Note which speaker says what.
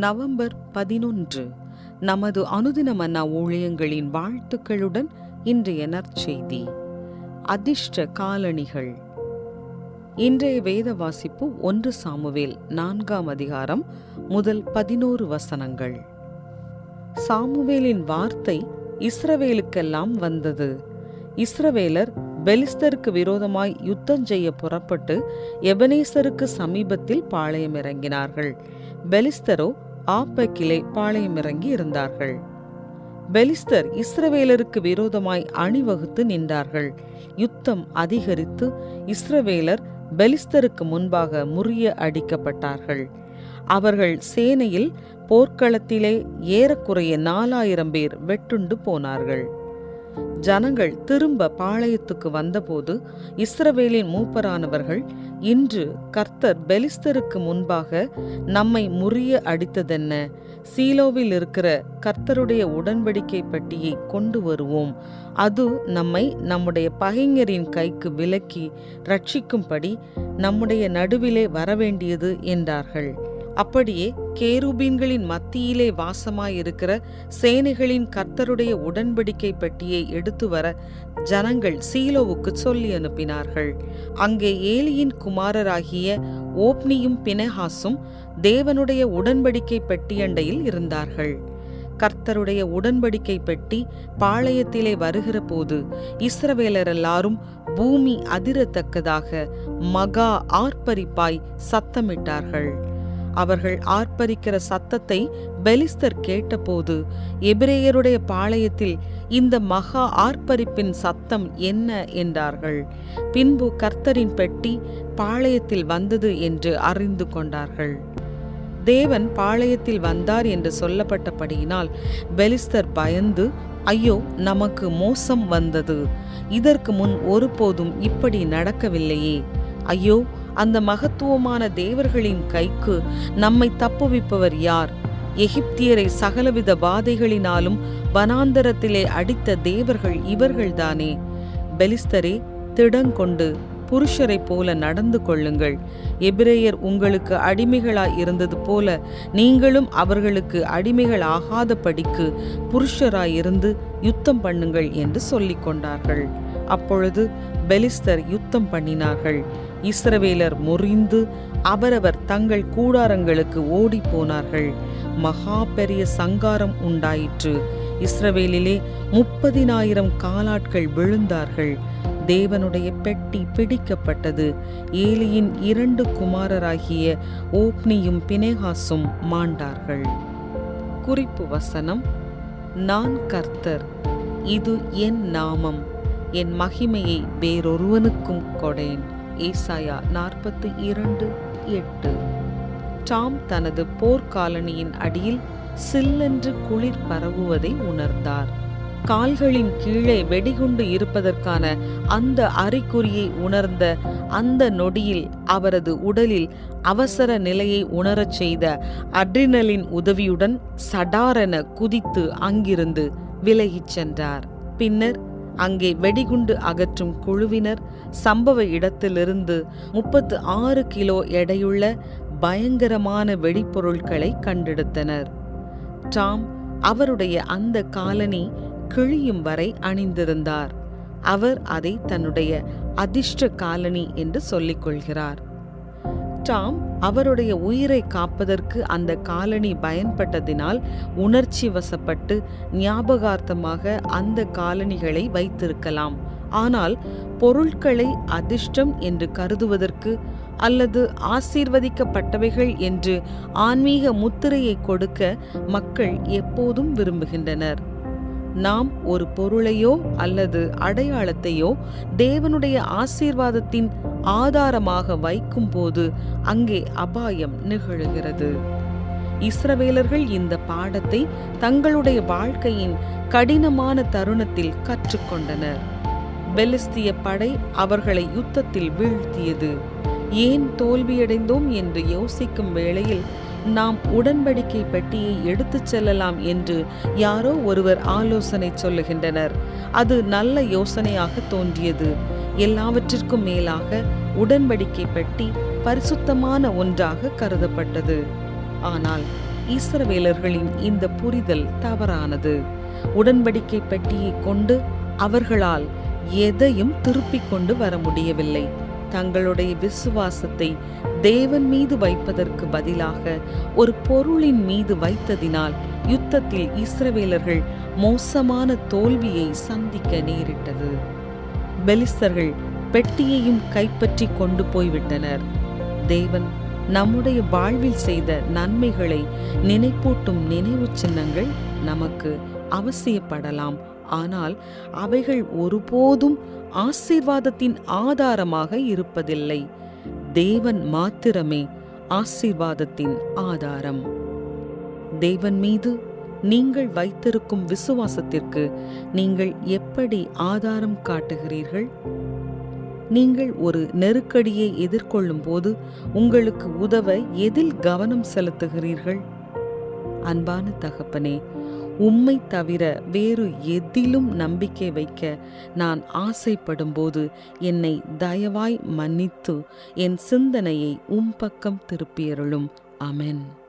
Speaker 1: November 11 நமது அனுதின மன்னா ஊழியங்களின் வாழ்த்துக்களுடன் இன்றைய நற்செய்தி. அதிர்ஷ்ட காலணிகள். இன்றைய வேத வாசிப்பு 1 சாமுவேல் 4ஆம் அதிகாரம் முதல் 11 வசனங்கள். சாமுவேலின் வார்த்தை இஸ்ரவேலுக்கெல்லாம் வந்தது. இஸ்ரவேலர் பெலிஸ்தருக்கு விரோதமாய் யுத்தம் செய்ய புறப்பட்டு எபனேசருக்கு சமீபத்தில் பாளையம் இறங்கினார்கள். பெலிஸ்தரோ ஆப்பெக்கிலே பாளையம் இறங்கி இருந்தார்கள். பெலிஸ்தர் இஸ்ரவேலருக்கு விரோதமாய் அணிவகுத்து நின்றார்கள். யுத்தம் அதிகரித்து இஸ்ரவேலர் பெலிஸ்தருக்கு முன்பாக முறிய அடிக்கப்பட்டார்கள். அவர்கள் சேனையில் போர்க்களத்திலே ஏறக்குறைய 4000 பேர் வெட்டுண்டு போனார்கள். ஜனங்கள் திரும்ப பாளையத்துக்கு வந்தபோது இஸ்ரவேலின் மூப்பரானவர்கள், இன்று கர்த்தர் பெலிஸ்தருக்கு முன்பாக நம்மை முறிய அடித்ததென்ன? சீலோவில் இருக்கிற கர்த்தருடைய உடன்படிக்கை பெட்டியை கொண்டு வருவோம், அது நம்மை நம்முடைய பகைஞரின் கைக்கு விலக்கி ரட்சிக்கும்படி நம்முடைய நடுவிலே வரவேண்டியது என்றார்கள். அப்படியே கேருபீன்களின் மத்தியிலே வாசமாயிருக்கிற சேனைகளின் கர்த்தருடைய உடன்படிக்கை பெட்டியை எடுத்து வர ஜனங்கள் சீலோவுக்கு சொல்லி அனுப்பினார்கள். அங்கே ஏலியின் குமாரராகிய ஓப்னியும் பினெகாசும் தேவனுடைய உடன்படிக்கை பெட்டியண்டையில் இருந்தார்கள். கர்த்தருடைய உடன்படிக்கை பெட்டி பாளையத்திலே வருகிற போது இஸ்ரவேலர் எல்லாரும் பூமி அதிரத்தக்கதாக மகா ஆர்ப்பரிப்பாய் சத்தமிட்டார்கள். அவர்கள் ஆர்ப்பரிக்கிற சத்தத்தை பெலிஸ்தர் கேட்டபோது, எபிரேயருடைய பாளையத்தில் இந்த மகா ஆர்ப்பரிப்பின் சத்தம் என்ன என்றார்கள். பின்பு கர்த்தரின் பெட்டி பாளையத்தில் வந்தது என்று அறிந்து கொண்டார்கள். தேவன் பாளையத்தில் வந்தார் என்று சொல்லப்பட்டபடியினால் பெலிஸ்தர் பயந்து, ஐயோ, நமக்கு மோசம் வந்தது, இதற்கு முன் ஒருபோதும் இப்படி நடக்கவில்லையே, ஐயோ, அந்த மகத்துவமான தேவர்களின் கைக்கு நம்மை தப்புவிப்பவர் யார்? எகிப்தியரை சகலவித வாதைகளினாலும் வனாந்தரத்திலே அடித்த தேவர்கள் இவர்கள்தானே. பெலிஸ்தரே, திடங்கொண்டு புருஷரை போல நடந்து கொள்ளுங்கள். எபிரேயர் உங்களுக்கு அடிமைகளாய் இருந்தது போல நீங்களும் அவர்களுக்கு அடிமைகள் ஆகாதபடிக்கு புருஷராயிருந்து யுத்தம் பண்ணுங்கள் என்று சொல்லிக் கொண்டார்கள். அப்பொழுது பெலிஸ்தர் யுத்தம் பண்ணினார்கள். இஸ்ரவேலர் முறிந்து அவரவர் தங்கள் கூடாரங்களுக்கு ஓடி போனார்கள். மகா பெரிய சங்காரம் உண்டாயிற்று. இஸ்ரவேலிலே 30,000 காலாட்கள் விழுந்தார்கள். தேவனுடைய பெட்டி பிடிக்கப்பட்டது. ஏலியின் 2 குமாரராகிய ஓப்னியும் பினெகாசும் மாண்டார்கள். குறிப்பு வசனம்: நான் கர்த்தர், இது என் நாமம், என் மகிமையை வேறொருவனுக்கும் கொடேன். ஏசாயா 42:8. டாம் தனது போர்க்காலணியின் அடியில் சில்லென்று குளிர் பரவுவதை உணர்ந்தார். கால்களின் கீழே வெடிகுண்டு இருப்பதற்கான அந்த அறிகுறியை உணர்ந்த அந்த நொடியில் அவரது உடலில் அவசர நிலையை உணரச் செய்த அட்ரினலின் உதவியுடன் சடாரென குதித்து அங்கிருந்து விலகிச் சென்றார். பின்னர் அங்கே வெடிகுண்டு அகற்றும் குழுவினர் சம்பவ இடத்திலிருந்து 36 கிலோ எடையுள்ள பயங்கரமான வெடிப்பொருட்களை கண்டெடுத்தனர். டாம் அவருடைய அந்த காலணி கிழியும் வரை அணிந்திருந்தார். அவர் அதை தன்னுடைய அதிர்ஷ்ட காலணி என்று சொல்லிக் கொள்கிறார். டாம் அவருடைய உயிரை காப்பதற்கு அந்த காலணி பயன்பட்டதினால் உணர்ச்சி வசப்பட்டு ஞாபகார்த்தமாக அந்த காலணிகளை வைத்திருக்கலாம். ஆனால் பொருட்களை அதிர்ஷ்டம் என்று கருதுவதற்கு அல்லது ஆசீர்வதிக்கப்பட்டவைகள் என்று ஆன்மீக முத்திரையை கொடுக்க மக்கள் எப்போதும் விரும்புகின்றனர். நாம் ஒரு பொருளையோ அல்லது அடையாளத்தையோ தேவனுடைய ஆசீர்வாதத்தின் ஆதாரமாக வைக்கும் போது அங்கே அபாயம் நிகழுகிறது. இஸ்ரவேலர்கள் இந்த பாடத்தை தங்களுடைய வாழ்க்கையின் கடினமான தருணத்தில் கற்றுக்கொண்டனர். பெலிஸ்திய படை அவர்களை யுத்தத்தில் வீழ்த்தியது. ஏன் தோல்வியடைந்தோம் என்று யோசிக்கும் வேளையில் நாம் உடன்படிக்கை பெட்டியை எடுத்துச் செல்லலாம் என்று யாரோ ஒருவர் ஆலோசனை சொல்லுகின்றனர். அது நல்ல யோசனையாக தோன்றியது. எல்லாவற்றிற்கும் மேலாக உடன்படிக்கை பெட்டி பரிசுத்தமான ஒன்றாக கருதப்பட்டது. ஆனால் இஸ்ரவேலர்களின் இந்த புரிதல் தவறானது. உடன்படிக்கை பெட்டியை கொண்டு அவர்களால் எதையும் திருப்பிக் கொண்டு வர முடியவில்லை. தங்களுடைய விசுவாசத்தை தேவன் மீது வைப்பதற்கு பதிலாக ஒரு பொருளின் மீது வைத்ததினால் யுத்தத்தில் இஸ்ரவேலர்கள் மோசமான தோல்வியை சந்திக்க நேரிட்டது. பெலிஸ்தர்கள் பெட்டியையும் கைப்பற்றி கொண்டு போய்விட்டனர். தேவன் நம்முடைய வாழ்வில் செய்த நன்மைகளை நினைப்பூட்டும் நினைவு சின்னங்கள் நமக்கு அவசியப்படலாம். ஆனால் அவைகள் ஒருபோதும் ஆசீர்வாதத்தின் ஆதாரமாக இருப்பதில்லை. தேவன் மாத்திரமே ஆசீர்வாதத்தின் ஆதாரம். தேவன் மீது நீங்கள் வைத்திருக்கும் விசுவாசத்திற்கு நீங்கள் எப்படி ஆதாரம் காட்டுகிறீர்கள்? நீங்கள் ஒரு நெருக்கடியை எதிர்கொள்ளும் போது உங்களுக்கு உதவ எதில் கவனம் செலுத்துகிறீர்கள்? அன்பான தகப்பனே, உம்மை தவிர வேறு எதிலும் நம்பிக்கை வைக்க நான் ஆசைப்படும் போது என்னை தயவாய் மன்னித்து என் சிந்தனையை பக்கம் திருப்பியருளும். ஆமென்.